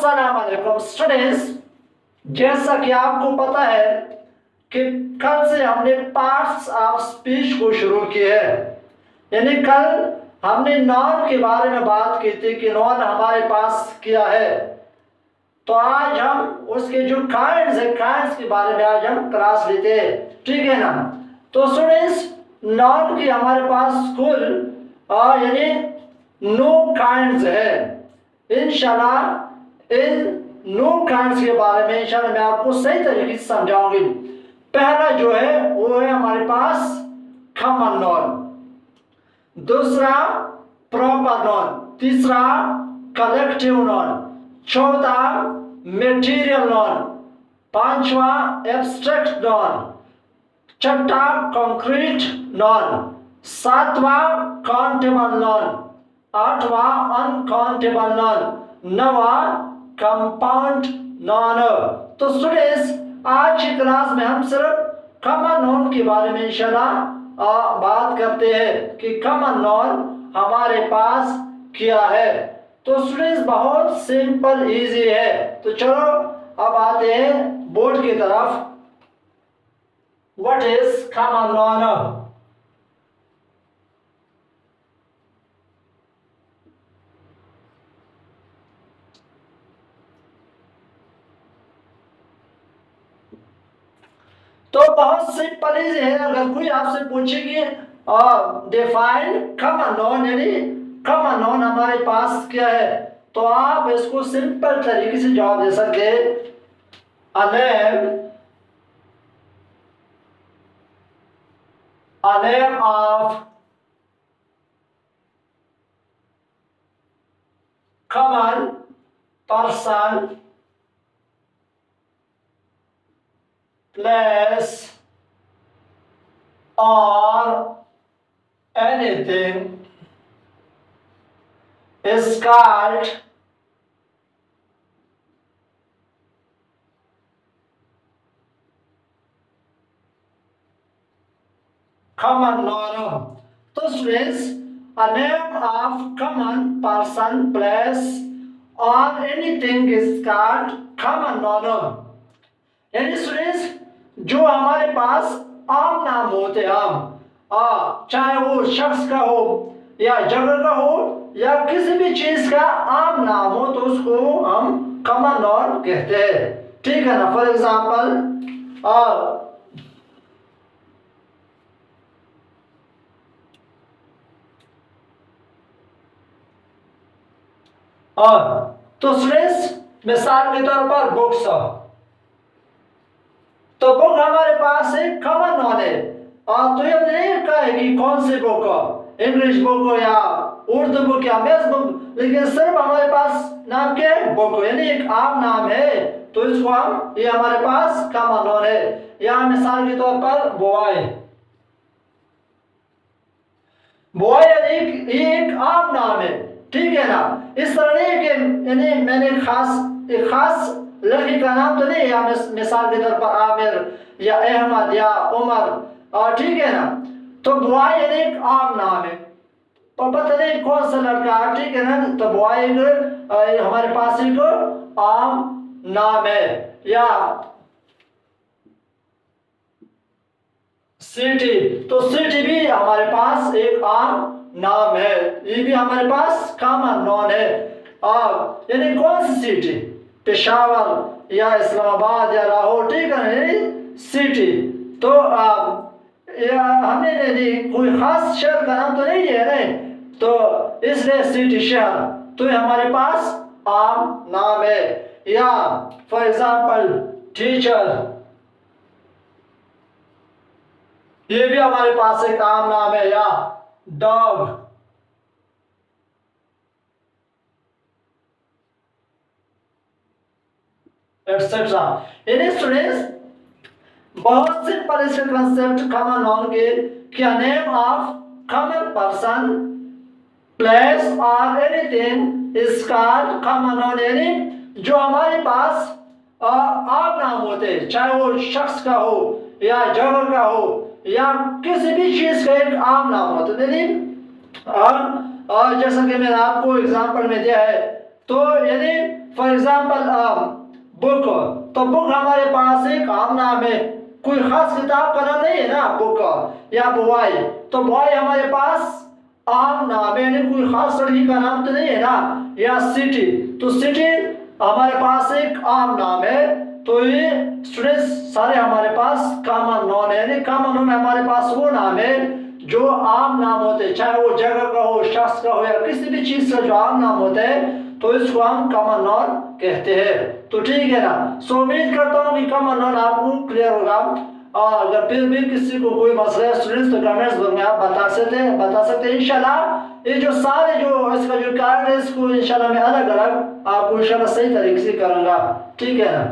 अस्सलाम वालेकुम स्टूडेंट्स। जैसा कि आपको पता है कि कल से हमने पार्ट्स ऑफ स्पीच को शुरू किया है, यानी कल हमने नॉन के बारे में बात की थी कि नॉन हमारे पास क्या है। तो आज हम उसके जो काइंड्स है, काइंड्स के बारे में आज हम क्लास लेते हैं, ठीक है ना। तो स्टूडेंट्स, नॉन की हमारे पास कुल यानी 9 काइंड्स है। इंशाल्लाह इन 9 काइंड्स के बारे में इंशाल्लाह मैं आपको सही तरीके से समझाऊंगी। पहला जो है वो है हमारे पास कॉमन नॉन, दूसरा प्रॉपर नॉन, तीसरा कलेक्टिव नॉन, चौथा मटेरियल नॉन, पांचवा एब्स्ट्रैक्ट नॉन, छठा कॉन्क्रीट नॉन, सातवां काउंटेबल नॉन, आठवां अनकाउंटेबल नॉन, नौवां कंपाउंड नॉन। तो स्टूडेंट्स, आज की क्लास में हम सिर्फ कॉमन नॉन के बारे में इंशाल्लाह बात करते हैं कि कॉमन नॉन हमारे पास क्या है। तो स्टूडेंट्स, बहुत सिंपल इजी है। तो चलो अब आते हैं बोर्ड की तरफ। What is common noun? तो बहुत सिंपल इजी है। अगर कोई आपसे पूछे कि डिफाइन कॉमन नॉन, यानी कॉमन नॉन हमारे पास क्या है, तो आप इसको सिंपल तरीके से जवाब दे सकते हैं। A name of common person, place, or anything is called common noun. तो students, a name of common person, place, or anything is called common noun. यानी स्टूडेंट्स, जो हमारे पास आम नाम होते हैं, चाहे वो शख्स का हो या जगह का हो या किसी भी चीज का आम नाम हो, तो उसको हम कॉमन नाउन कहते हैं, ठीक है ना। फॉर एग्जाम्पल तो स्टूडेंट्स, मिसाल के तौर पर बुक्स, तो बुक हमारे पास एक कॉमन नॉन है। तो ये नहीं कहा है कि कौन सी बुक, इंग्लिश बुक या उर्दू बुक या मैथ्स बुक, लेकिन सिर्फ हमारे पास नाम क्या है, बुक, यानी एक आम नाम है। तो इसको हम, ये हमारे पास कॉमन नॉन है। या मिसाल के तौर पर बॉय, बॉय यानी ये एक आम नाम है, ठीक है ना। इस तरह नहीं कि यानी मैंने एक खास लड़की का नाम तो नहीं, या मिसाल के तौर पर आमिर या अहमद या उमर, और ठीक है ना। तो बॉय यानी एक आम नाम है, तो पता नहीं कौन सा लड़का, ठीक है ना। तो बॉय एक हमारे पास एक आम नाम है। या सिटी, तो सिटी भी हमारे पास एक आम नाम है, ये भी हमारे पास कॉमन नाउन है। यानी कौन सी सिटी, पेशावर या इस्लामाबाद या लाहौर, ठीक है ना, सिटी। तो हमने नहीं कोई खास शहर का नाम तो नहीं है नहीं, तो इसलिए सिटी शहर, तो ये हमारे पास आम नाम है। या फॉर एग्जाम्पल टीचर, ये भी हमारे पास एक आम नाम है। या डॉग, एटसेट्रा। यानी स्टूडेंट्स, बहुत सिंपल इसके कंसेप्ट कॉमन नाउन के, क्या name of common person, place और anything is called common noun. यानी जो हमारे पास आम नाम होते हैं, चाहे वो शख्स का हो या जगह का हो या किसी भी चीज का एक आम नाम होता है। यानी जैसा कि मैंने आपको एग्जांपल में दिया है तो यदि फॉर एग्जाम्पल बुक, तो बुक हमारे पास एक आम नाम है, कोई खास किताब का नाम नहीं है ना बुक। या बॉय, तो बॉय हमारे पास आम नाम है, यानी कोई खास लड़की का नाम तो नहीं है ना। या सिटी, तो सिटी हमारे पास एक आम नाम है। तो ये स्टूडेंट्स सारे हमारे पास कॉमन नॉन है, यानी कॉमन नॉन हमारे पास वो नाम है जो आम नाम होते हैं, चाहे वो जगह का हो, शख्स का हो, या किसी भी चीज का जो आम नाम होता है, तो इसको हम कॉमन नॉन कहते हैं। तो ठीक है ना। सो उम्मीद करता हूँ कि कॉमन नॉन आपको क्लियर होगा। और अगर फिर भी किसी को कोई मसला है स्टूडेंट्स, तो कमेंट्स में आप बता सकते हैं इंशाल्लाह। ये जो सारे जो इसका जो कारण है, इसको इंशाल्लाह मैं अलग अलग आपको इंशाल्लाह सही तरीके से करूंगा। ठीक है ना।